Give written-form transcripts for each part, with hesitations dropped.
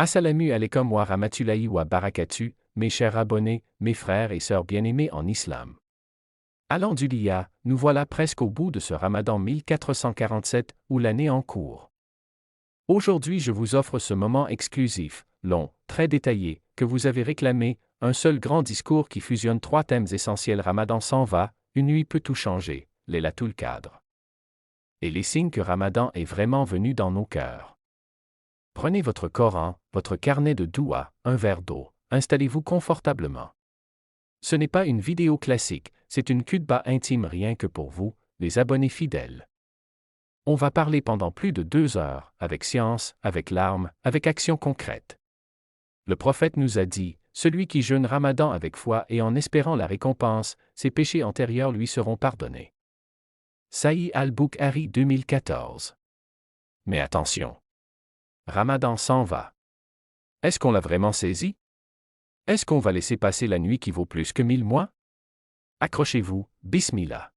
Assalamu alaikum wa rahmatullahi wa barakatuh, mes chers abonnés, mes frères et sœurs bien-aimés en islam. Alhamdulillah, nous voilà presque au bout de ce Ramadan 1447 ou l'année en cours. Aujourd'hui je vous offre ce moment exclusif, long, très détaillé, que vous avez réclamé, un seul grand discours qui fusionne 3 thèmes essentiels. Ramadan s'en va, une nuit peut tout changer, Laylatul Qadr. Et les signes que Ramadan est vraiment venu dans nos cœurs. Prenez votre Coran, votre carnet de doua, un verre d'eau, installez-vous confortablement. Ce n'est pas une vidéo classique, c'est une khutba intime rien que pour vous, les abonnés fidèles. On va parler pendant plus de 2 heures, avec science, avec larmes, avec action concrète. Le prophète nous a dit, celui qui jeûne Ramadan avec foi et en espérant la récompense, ses péchés antérieurs lui seront pardonnés. Sahih al-Bukhari 2014. Mais attention! Ramadan s'en va. Est-ce qu'on l'a vraiment saisi? Est-ce qu'on va laisser passer la nuit qui vaut plus que 1000 mois? Accrochez-vous, Bismillah.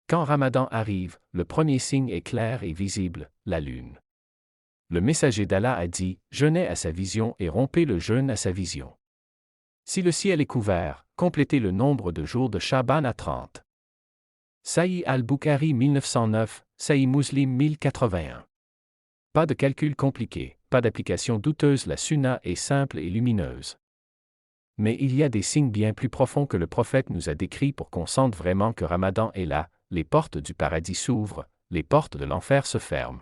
Quand Ramadan arrive, le premier signe est clair et visible, la lune. Le messager d'Allah a dit, jeûnez à sa vision et rompez le jeûne à sa vision. Si le ciel est couvert, complétez le nombre de jours de Chaban à 30. Sahih al-Bukhari 1909, Sahih Muslim 1081. Pas de calcul compliqué, pas d'application douteuse, la sunna est simple et lumineuse. Mais il y a des signes bien plus profonds que le prophète nous a décrits pour qu'on sente vraiment que Ramadan est là, les portes du paradis s'ouvrent, les portes de l'enfer se ferment.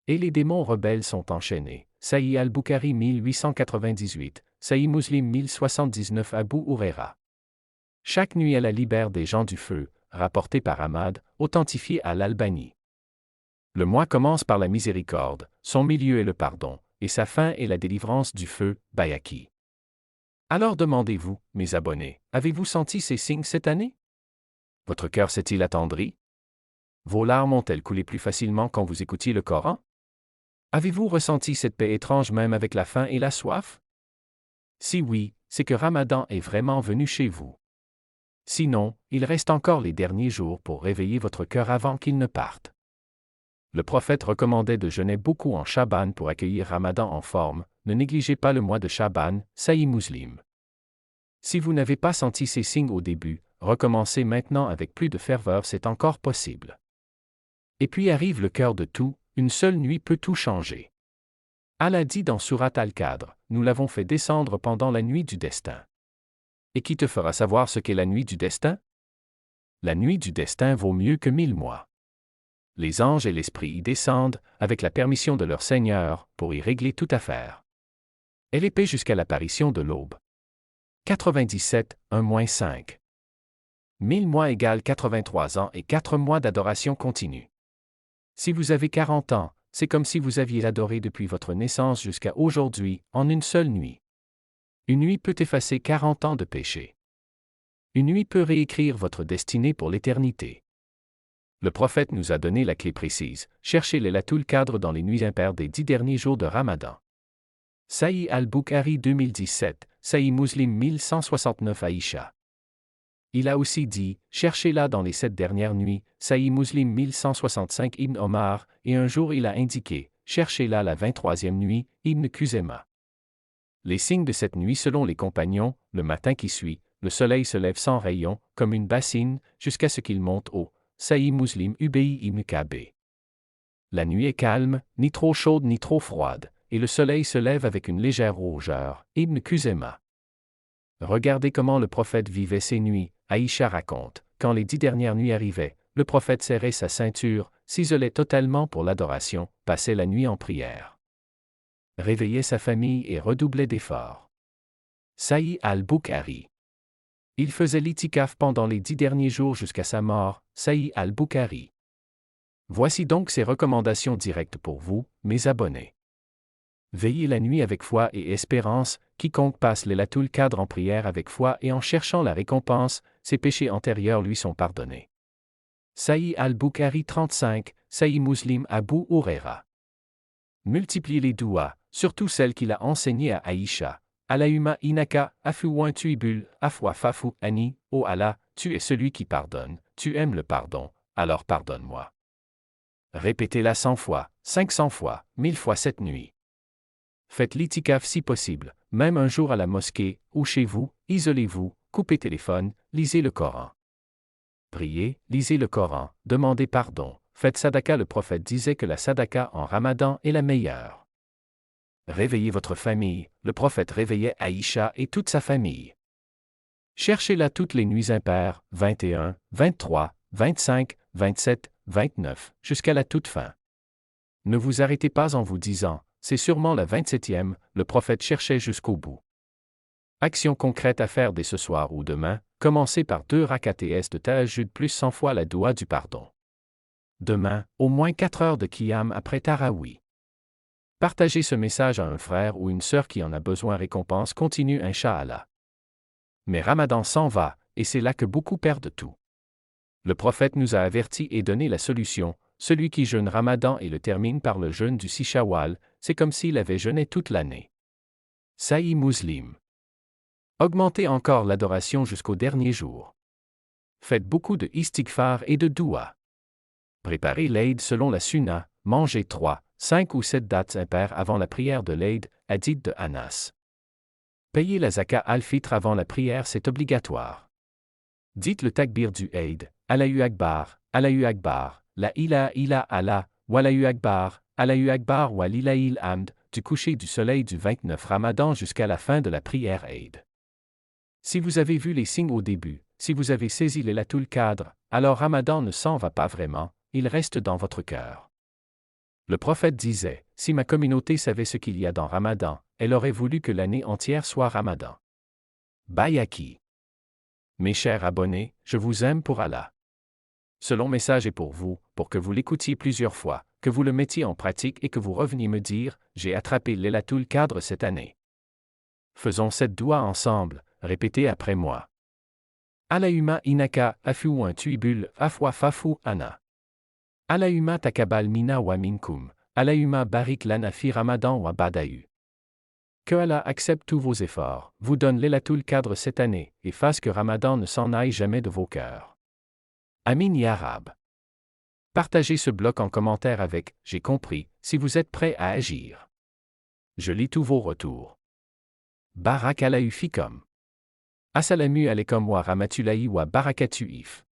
Et les démons rebelles sont enchaînés. Sahih al-Bukhari 1898, Sahih Muslim 1079 Abu Huraira. Chaque nuit Allah libère des gens du feu, rapporté par Ahmad, authentifié à l'Albani. Le mois commence par la miséricorde, son milieu est le pardon, et sa fin est la délivrance du feu, Bayaki. Alors demandez-vous, mes abonnés, avez-vous senti ces signes cette année? Votre cœur s'est-il attendri? Vos larmes ont-elles coulé plus facilement quand vous écoutiez le Coran? Avez-vous ressenti cette paix étrange même avec la faim et la soif? Si oui, c'est que Ramadan est vraiment venu chez vous. Sinon, il reste encore les derniers jours pour réveiller votre cœur avant qu'il ne parte. Le prophète recommandait de jeûner beaucoup en Chaban pour accueillir Ramadan en forme, ne négligez pas le mois de Chaban, Sahih Muslim. Si vous n'avez pas senti ces signes au début, recommencez maintenant avec plus de ferveur, c'est encore possible. Et puis arrive le cœur de tout, une seule nuit peut tout changer. Allah dit dans Surat Al-Qadr, nous l'avons fait descendre pendant la nuit du destin. Et qui te fera savoir ce qu'est la nuit du destin? La nuit du destin vaut mieux que 1000 mois. Les anges et l'esprit y descendent, avec la permission de leur Seigneur, pour y régler toute affaire. Elle est paix jusqu'à l'apparition de l'aube. 97, 1-5. 1000 mois égale 83 ans et 4 mois d'adoration continue. Si vous avez 40 ans, c'est comme si vous aviez adoré depuis votre naissance jusqu'à aujourd'hui, en une seule nuit. Une nuit peut effacer 40 ans de péché. Une nuit peut réécrire votre destinée pour l'éternité. Le prophète nous a donné la clé précise, cherchez Laylatul Qadr dans les nuits impaires des 10 derniers jours de Ramadan. Sahih al-Bukhari 2017, Sahih Muslim 1169 Aïcha. Il a aussi dit, cherchez-la dans les 7 dernières nuits, Sahih Muslim 1165 Ibn Omar, et un jour il a indiqué, cherchez-la la 23e nuit, Ibn Khuzaymah. Les signes de cette nuit selon les compagnons, le matin qui suit, le soleil se lève sans rayon, comme une bassine, jusqu'à ce qu'il monte haut. Sahih Muslim Ubay ibn Ka'b. La nuit est calme, ni trop chaude ni trop froide, et le soleil se lève avec une légère rougeur. Ibn Khuzaymah. Regardez comment le prophète vivait ces nuits. Aïcha raconte, quand les 10 dernières nuits arrivaient, le prophète serrait sa ceinture, s'isolait totalement pour l'adoration, passait la nuit en prière. Réveillait sa famille et redoublait d'efforts. Sahih al-Bukhari. Il faisait l'itikaf pendant les 10 derniers jours jusqu'à sa mort, Sahih al-Bukhari. Voici donc ces recommandations directes pour vous, mes abonnés. Veillez la nuit avec foi et espérance, quiconque passe Laylatul Qadr en prière avec foi et en cherchant la récompense, ses péchés antérieurs lui sont pardonnés. Sahih al-Bukhari 35, Sahih Muslim Abu Huraira. Multipliez les douas, surtout celles qu'il a enseignées à Aïcha. Allahumma inaka, afuwan tuibul, afwa fafu, ani, ô Allah, tu es celui qui pardonne, tu aimes le pardon, alors pardonne-moi. Répétez-la 100 fois, 500 fois, 1000 fois cette nuit. Faites l'itikaf si possible, même un jour à la mosquée, ou chez vous, isolez-vous, coupez téléphone, lisez le Coran. Priez, lisez le Coran, demandez pardon, faites sadaka. Le prophète disait que la sadaka en Ramadan est la meilleure. Réveillez votre famille, le prophète réveillait Aïcha et toute sa famille. Cherchez-la toutes les nuits impaires, 21, 23, 25, 27, 29, jusqu'à la toute fin. Ne vous arrêtez pas en vous disant, c'est sûrement la 27e, le prophète cherchait jusqu'au bout. Action concrète à faire dès ce soir ou demain, commencez par 2 rakats de tahajjud plus 100 fois la doua du pardon. Demain, au moins 4 heures de qiyam après Tarawi. Partagez ce message à un frère ou une sœur qui en a besoin. Récompense continue Inch'Allah. Mais Ramadan s'en va, et c'est là que beaucoup perdent tout. Le prophète nous a avertis et donné la solution. Celui qui jeûne Ramadan et le termine par le jeûne du 6 Shawwal, c'est comme s'il avait jeûné toute l'année. Sahih Muslim. Augmentez encore l'adoration jusqu'au dernier jour. Faites beaucoup de istighfar et de doua. Préparez l'Eid selon la sunna, mangez 3, 5 ou 7 dates impaires avant la prière de l'Eid, hadith de Anas. Payez la zakat al-fitr avant la prière, c'est obligatoire. Dites le takbir du Eid, Allahu Akbar, la ilaha illa Allah, Wallahu Akbar, wa lillahil hamd, du coucher du soleil du 29 Ramadan jusqu'à la fin de la prière Eid. Si vous avez vu les signes au début, si vous avez saisi Laylatul Qadr, alors Ramadan ne s'en va pas vraiment, il reste dans votre cœur. Le prophète disait, si ma communauté savait ce qu'il y a dans Ramadan, elle aurait voulu que l'année entière soit Ramadan. Bayaki. Mes chers abonnés, je vous aime pour Allah. Ce long message est pour vous, pour que vous l'écoutiez plusieurs fois, que vous le mettiez en pratique et que vous reveniez me dire, j'ai attrapé Laylatul Qadr cette année. Faisons cette doua ensemble, répétez après moi. Allahumma inaka afuwan tuibul afwa fafu ana. Allahumma takabal mina wa minkum, Allahumma barik lana fi Ramadan wa badayu. Que Allah accepte tous vos efforts, vous donne Laylatul Qadr cette année, et fasse que Ramadan ne s'en aille jamais de vos cœurs. Amin ya Rab. Partagez ce bloc en commentaire avec « J'ai compris » si vous êtes prêt à agir. Je lis tous vos retours. Barak Allahu fikum. Assalamu alaikum wa rahmatullahi wa barakatuh.